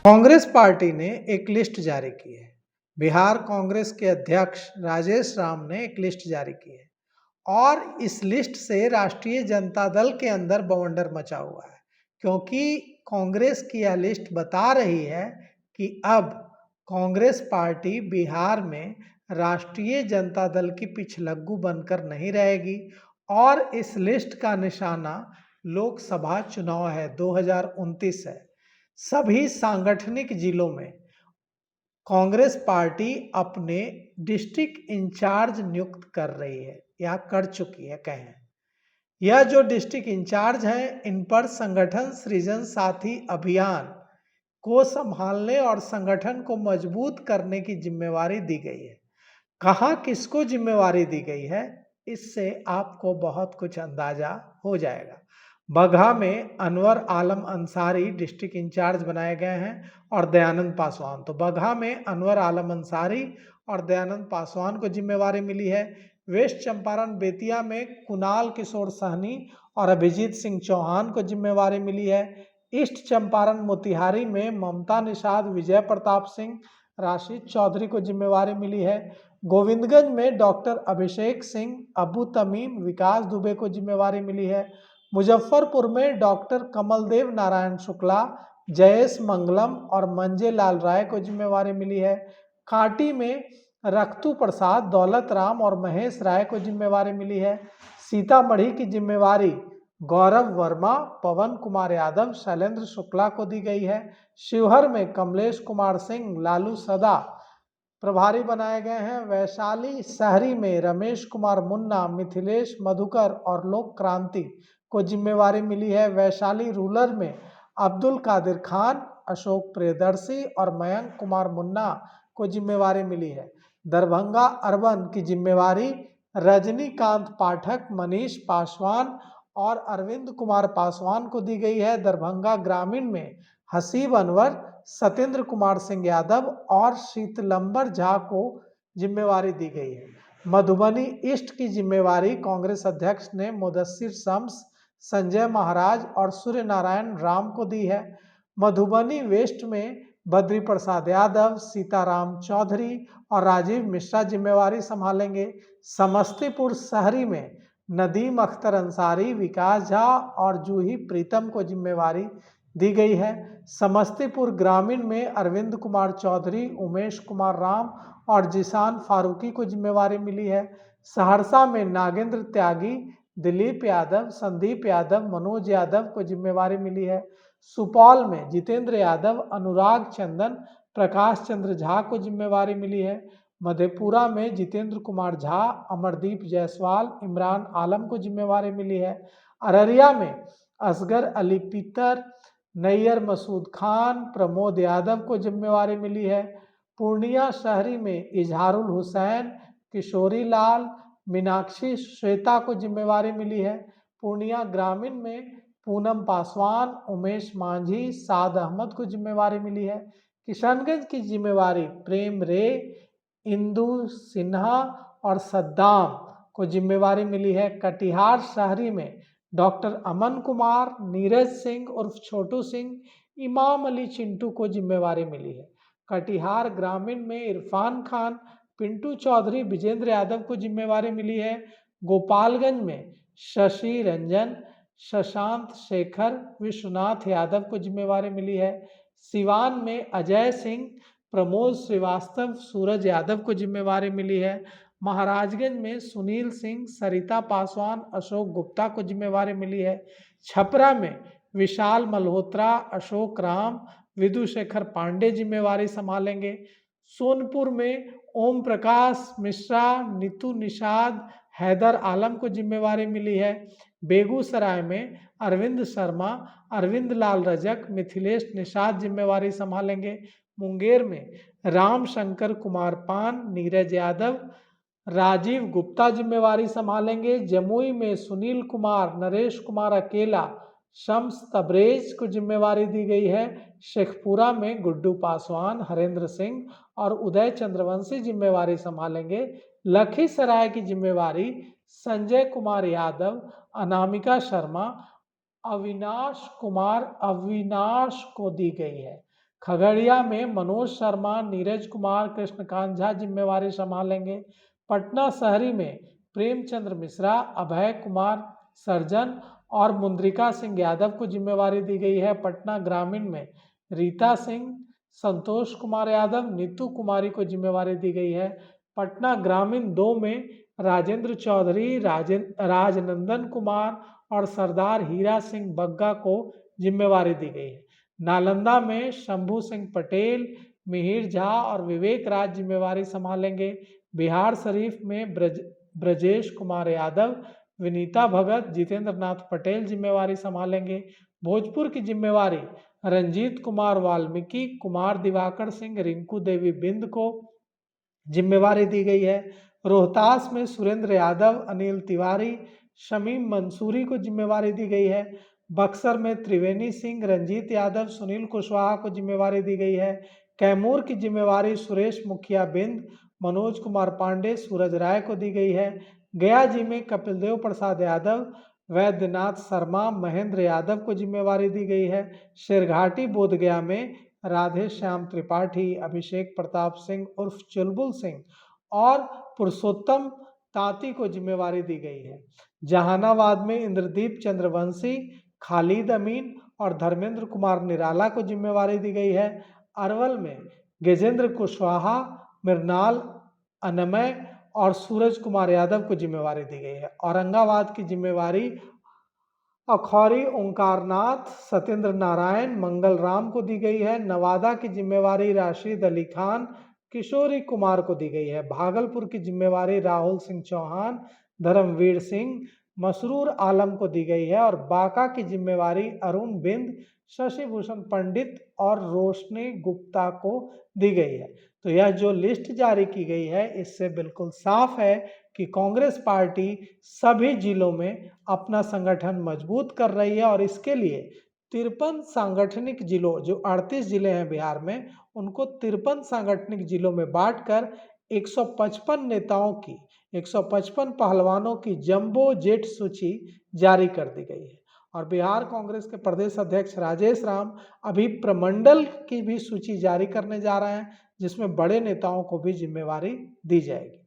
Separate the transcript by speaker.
Speaker 1: Congress party ने एक list जारी की है। बिहार कांग्रेस के अध्यक्ष राजेश राम ने एक लिस्ट जारी की है और इस लिस्ट से राष्ट्रीय जनता दल के अंदर बवंडर मचा हुआ है, क्योंकि कांग्रेस की यह लिस्ट बता रही है कि अब कांग्रेस पार्टी बिहार में राष्ट्रीय जनता दल की पिछलग्गू बनकर नहीं रहेगी और इस लिस्ट का निशाना लोकसभा चुनाव है, 2029 है। सभी सांगठनिक जिलों में कांग्रेस पार्टी अपने डिस्ट्रिक्ट इंचार्ज नियुक्त कर रही है या कर चुकी है कहें। यह जो डिस्ट्रिक्ट इंचार्ज हैं, इन पर संगठन सृजन साथी अभियान को संभालने और संगठन को मजबूत करने की जिम्मेवारी दी गई है। कहाँ किसको जिम्मेवारी दी गई है, इससे आपको बहुत कुछ अंदाजा हो जाएगा। बगहा में अनवर आलम अंसारी डिस्ट्रिक्ट इंचार्ज बनाए गए हैं और दयानंद पासवान। तो बगहा में अनवर आलम अंसारी और दयानंद पासवान को जिम्मेवारी मिली है। वेस्ट चंपारण बेतिया में कुणाल किशोर सहनी और अभिजीत सिंह चौहान को जिम्मेवारी मिली है। ईस्ट चंपारण मोतिहारी में ममता निषाद, विजय प्रताप सिंह, राशिद चौधरी को जिम्मेवारी मिली है। गोविंदगंज में डॉक्टर अभिषेक सिंह, अबू तमीम, विकास दुबे को जिम्मेवारी मिली है। मुजफ्फरपुर में डॉक्टर कमलदेव नारायण शुक्ला, जयेश मंगलम और मंजे लाल राय को जिम्मेवारी मिली है। कांटी में रख्तू प्रसाद, दौलत राम और महेश राय को जिम्मेवारी मिली है। सीतामढ़ी की जिम्मेवारी गौरव वर्मा, पवन कुमार यादव, शैलेंद्र शुक्ला को दी गई है। शिवहर में कमलेश कुमार सिंह, लालू सदा प्रभारी बनाए गए हैं। वैशाली शहरी में रमेश कुमार मुन्ना, मिथिलेश मधुकर और लोक क्रांति को जिम्मेवारी मिली है। वैशाली रूरल में अब्दुल कादिर खान, अशोक प्रियदर्शी और मयंक कुमार मुन्ना को जिम्मेवारी मिली है। दरभंगा अर्बन की जिम्मेवारी रजनीकांत पाठक, मनीष पासवान और अरविंद कुमार पासवान को दी गई है। दरभंगा ग्रामीण में हसीब अनवर, सत्येंद्र कुमार सिंह यादव और शीतलंबर झा को जिम्मेवारी दी गई है। मधुबनी ईस्ट की जिम्मेवारी कांग्रेस अध्यक्ष ने मुदस्सिर शम्स, संजय महाराज और सूर्य नारायण राम को दी है। मधुबनी वेस्ट में बद्री प्रसाद यादव, सीताराम चौधरी और राजीव मिश्रा जिम्मेवारी संभालेंगे। समस्तीपुर शहरी में नदीम अख्तर अंसारी, विकास झा और जूही प्रीतम को जिम्मेवारी दी गई है। समस्तीपुर ग्रामीण में अरविंद कुमार चौधरी, उमेश कुमार राम और जिशान फारूकी को जिम्मेवारी मिली है। सहरसा में नागेंद्र त्यागी, दिलीप यादव, संदीप यादव, मनोज यादव को जिम्मेवारी मिली है। सुपौल में जितेंद्र यादव, अनुराग चंदन, प्रकाश चंद्र झा को जिम्मेवारी मिली है। मधेपुरा में जितेंद्र कुमार झा, अमरदीप जायसवाल, इमरान आलम को जिम्मेवारी मिली है। अररिया में असगर अली पितर, नैयर मसूद खान, प्रमोद यादव को जिम्मेवारी मिली है। पूर्णिया शहरी में इजहारुल हुसैन, किशोरी लाल, मीनाक्षी श्वेता को जिम्मेवारी मिली है। पूर्णिया ग्रामीण में पूनम पासवान, उमेश मांझी, साद अहमद को जिम्मेवारी मिली है। किशनगंज की जिम्मेवारी प्रेम रे, इंदु सिन्हा और सद्दाम को जिम्मेवारी मिली है। कटिहार शहरी में डॉक्टर अमन कुमार, नीरज सिंह उर्फ छोटू सिंह, इमाम अली चिंटू को जिम्मेवारी मिली है। कटिहार ग्रामीण में इरफान खान, पिंटू चौधरी, विजेंद्र यादव को जिम्मेवारी मिली है। गोपालगंज में शशि रंजन, शशांत शेखर, विश्वनाथ यादव को जिम्मेवारी मिली है। सिवान में अजय सिंह, प्रमोद श्रीवास्तव, सूरज यादव को जिम्मेवारी मिली है। महाराजगंज में सुनील सिंह, सरिता पासवान, अशोक गुप्ता को जिम्मेवारी मिली है। छपरा में विशाल मल्होत्रा, अशोक राम, विधुशेखर पांडे जिम्मेवारी संभालेंगे। सोनपुर में ओम प्रकाश मिश्रा, नीतू निषाद, हैदर आलम को जिम्मेवारी मिली है। बेगूसराय में अरविंद शर्मा, अरविंद लाल रजक, मिथिलेश निषाद जिम्मेवारी संभालेंगे। मुंगेर में राम शंकर कुमार पान, नीरज यादव, राजीव गुप्ता जिम्मेवारी संभालेंगे। जमुई में सुनील कुमार, नरेश कुमार अकेला, शम्स तबरेज को जिम्मेवारी दी गई है। शेखपुरा में गुड्डू पासवान, हरेंद्र सिंह और उदय चंद्रवंशी जिम्मेवारी संभालेंगे। लखीसराय की जिम्मेवारी संजय कुमार यादव, अनामिका शर्मा, अविनाश को दी गई है। खगड़िया में मनोज शर्मा, नीरज कुमार, कृष्णकांत झा जिम्मेवारी संभालेंगे। पटना शहरी में प्रेमचंद्र मिश्रा, अभय कुमार सर्जन और मुंद्रिका सिंह यादव को जिम्मेवारी दी गई है। पटना ग्रामीण में रीता सिंह, संतोष कुमार यादव, नीतू कुमारी को जिम्मेवारी दी गई है। पटना ग्रामीण 2 में राजेंद्र चौधरी, राजनंदन कुमार और सरदार हीरा सिंह बग्गा को जिम्मेवारी दी गई है। नालंदा में शंभू सिंह पटेल, मिहिर झा और विवेक राज जिम्मेवारी संभालेंगे। बिहार शरीफ में ब्रजेश कुमार यादव, विनीता भगत, जितेंद्र नाथ पटेल जिम्मेवारी संभालेंगे। भोजपुर की जिम्मेवारी रंजीत कुमार वाल्मीकि, कुमार दिवाकर सिंह, रिंकू देवी बिंद को जिम्मेवारी दी गई है। रोहतास में सुरेंद्र यादव, अनिल तिवारी, शमीम मंसूरी को जिम्मेवारी दी गई है। बक्सर में त्रिवेणी सिंह, रंजीत यादव, सुनील कुशवाहा को जिम्मेवारी दी गई है। कैमूर की जिम्मेवारी सुरेश मुखिया बिंद, मनोज कुमार पांडे, सूरज राय को दी गई है। गया जी में कपिलदेव प्रसाद यादव, वैद्यनाथ शर्मा, महेंद्र यादव को जिम्मेवारी दी गई है। शेरघाटी बोधगया में राधे श्याम त्रिपाठी, अभिषेक प्रताप सिंह उर्फ चुलबुल सिंह और पुरुषोत्तम तांती को जिम्मेवारी दी गई है। जहानाबाद में इंद्रदीप चंद्रवंशी, खालिद अमीन और धर्मेंद्र कुमार निराला को जिम्मेवारी दी गई है। अरवल में गजेंद्र कुशवाहा, मृणाल अनमय और सूरज कुमार यादव को जिम्मेवारी दी गई है। औरंगाबाद की जिम्मेवारी अखौरी ओंकारनाथ, सत्येंद्र नारायण, मंगल राम को दी गई है। नवादा की जिम्मेवारी राशिद अली खान, किशोरी कुमार को दी गई है। भागलपुर की जिम्मेवारी राहुल सिंह चौहान, धर्मवीर सिंह, मसरूर आलम को दी गई है। और बांका की जिम्मेवारी अरुण बिंद, शशि भूषण पंडित और रोशनी गुप्ता को दी गई है। तो यह जो लिस्ट जारी की गई है इससे बिल्कुल साफ है कि कांग्रेस पार्टी सभी जिलों में अपना संगठन मजबूत कर रही है और इसके लिए 53 सांगठनिक जिलों, जो 38 जिले हैं बिहार में, उनको 53 सांगठनिक जिलों में बांटकर 155 नेताओं की, 155 पहलवानों की जंबो जेट सूची जारी कर दी गई है। और बिहार कांग्रेस के प्रदेश अध्यक्ष राजेश राम अभी प्रमंडल की भी सूची जारी करने जा रहे हैं, जिसमें बड़े नेताओं को भी जिम्मेवारी दी जाएगी।